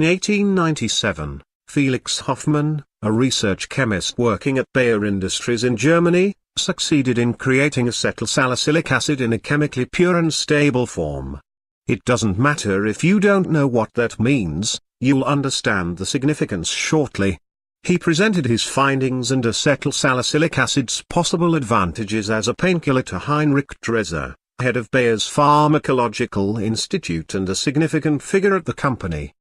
In 1897, Felix Hoffmann, a research chemist working at Bayer Industries in Germany, succeeded in creating acetyl-salicylic acid in a chemically pure and stable form. It doesn't matter if you don't know what that means, you'll understand the significance shortly. He presented his findings and acetyl-salicylic acid's possible advantages as a painkiller to Heinrich Dresser, head of Bayer's Pharmacological Institute and a significant figure at the company.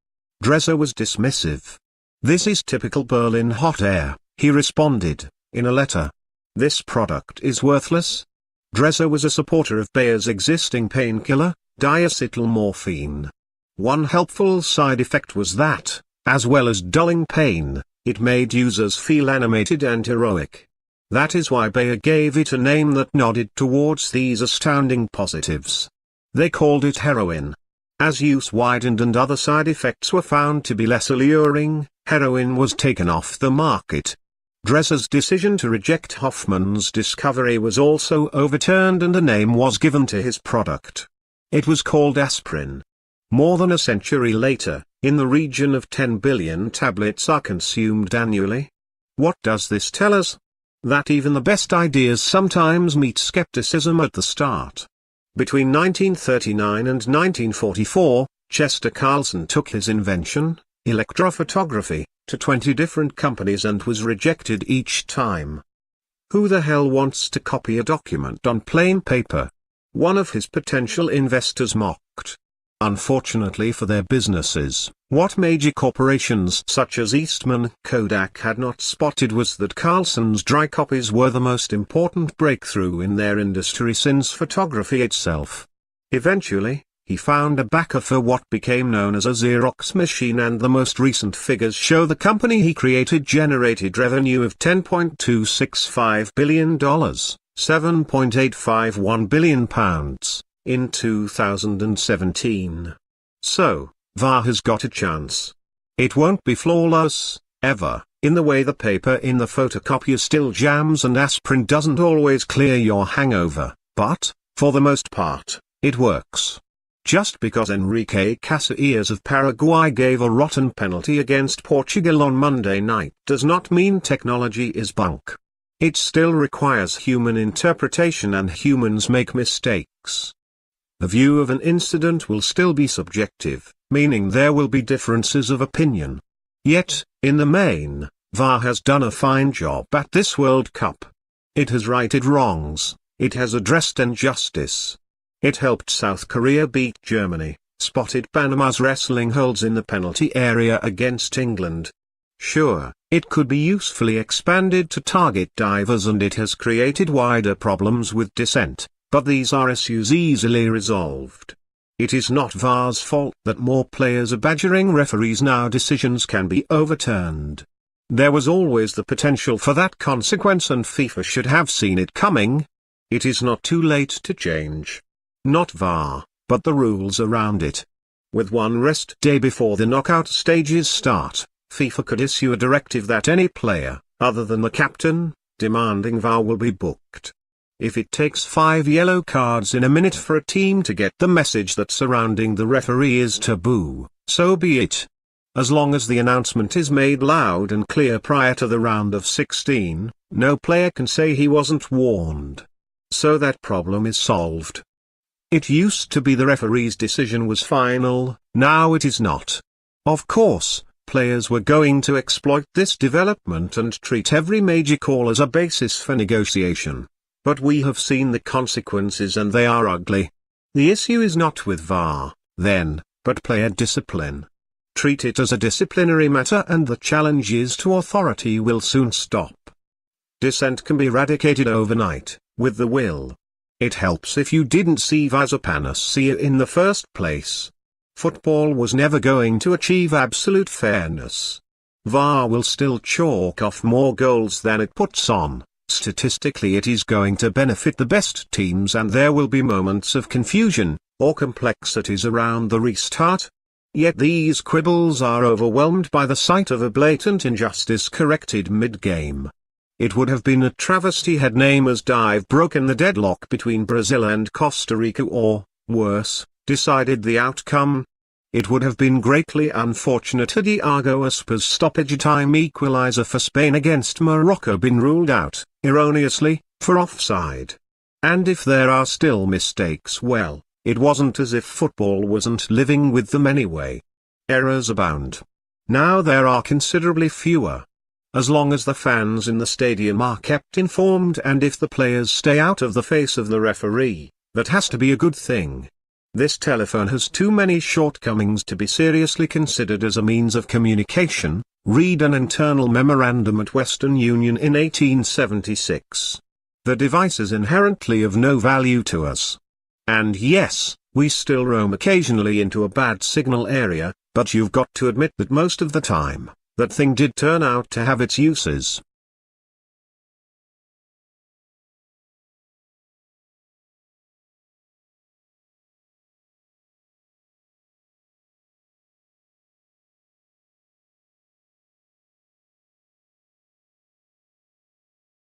Dresser was dismissive. "This is typical Berlin hot air," he responded, in a letter. "This product is worthless." Dresser was a supporter of Bayer's existing painkiller, diacetylmorphine. One helpful side effect was that, as well as dulling pain, it made users feel animated and heroic. That is why Bayer gave it a name that nodded towards these astounding positives. They called it heroin. As use widened and other side effects were found to be less alluring, heroin was taken off the market. Dresser's decision to reject Hoffmann's discovery was also overturned and a name was given to his product. It was called aspirin. More than a century later, in the region of 10 billion tablets are consumed annually. What does this tell us? That even the best ideas sometimes meet skepticism at the start. Between 1939 and 1944, Chester Carlson took his invention, electrophotography, to 20 different companies and was rejected each time. Who the hell wants to copy a document on plain paper? One of his potential investors mocked. Unfortunately for their businesses, what major corporations such as Eastman Kodak had not spotted was that Carlson's dry copies were the most important breakthrough in their industry since photography itself. Eventually, he found a backer for what became known as a Xerox machine, and the most recent figures show the company he created generated revenue of $10.265 billion, £7.851 billion, in 2017. So, VAR has got a chance. It won't be flawless, ever, in the way the paper in the photocopier still jams and aspirin doesn't always clear your hangover, but, for the most part, it works. Just because Enrique Casillas of Paraguay gave a rotten penalty against Portugal on Monday night does not mean technology is bunk. It still requires human interpretation, and humans make mistakes. The view of an incident will still be subjective, meaning there will be differences of opinion. Yet, in the main, VAR has done a fine job at this World Cup. It has righted wrongs, it has addressed injustice. It helped South Korea beat Germany, spotted Panama's wrestling holds in the penalty area against England. Sure, it could be usefully expanded to target divers, and it has created wider problems with dissent, but these are issues easily resolved. It is not VAR's fault that more players are badgering referees now. Decisions can be overturned. There was always the potential for that consequence, and FIFA should have seen it coming. It is not too late to change. Not VAR, but the rules around it. With one rest day before the knockout stages start, FIFA could issue a directive that any player, other than the captain, demanding VAR will be booked. If it takes 5 yellow cards in a minute for a team to get the message that surrounding the referee is taboo, so be it. As long as the announcement is made loud and clear prior to the round of 16, no player can say he wasn't warned. So that problem is solved. It used to be the referee's decision was final, now it is not. Of course, players were going to exploit this development and treat every major call as a basis for negotiation. But we have seen the consequences, and they are ugly. The issue is not with VAR, then, but player discipline. Treat it as a disciplinary matter, and the challenges to authority will soon stop. Dissent can be eradicated overnight, with the will. It helps if you didn't see VAR as a panacea in the first place. Football was never going to achieve absolute fairness. VAR will still chalk off more goals than it puts on. Statistically, it is going to benefit the best teams, and there will be moments of confusion, or complexities around the restart. Yet these quibbles are overwhelmed by the sight of a blatant injustice corrected mid-game. It would have been a travesty had Neymar's dive broken the deadlock between Brazil and Costa Rica, or, worse, decided the outcome. It would have been greatly unfortunate had Iago Aspas' stoppage time equaliser for Spain against Morocco been ruled out, erroneously, for offside. And if there are still mistakes, well, it wasn't as if football wasn't living with them anyway. Errors abound. Now there are considerably fewer. As long as the fans in the stadium are kept informed and if the players stay out of the face of the referee, that has to be a good thing. This telephone has too many shortcomings to be seriously considered as a means of communication. Read an internal memorandum at Western Union in 1876. The device is inherently of no value to us. And yes, we still roam occasionally into a bad signal area, but you've got to admit that most of the time, that thing did turn out to have its uses.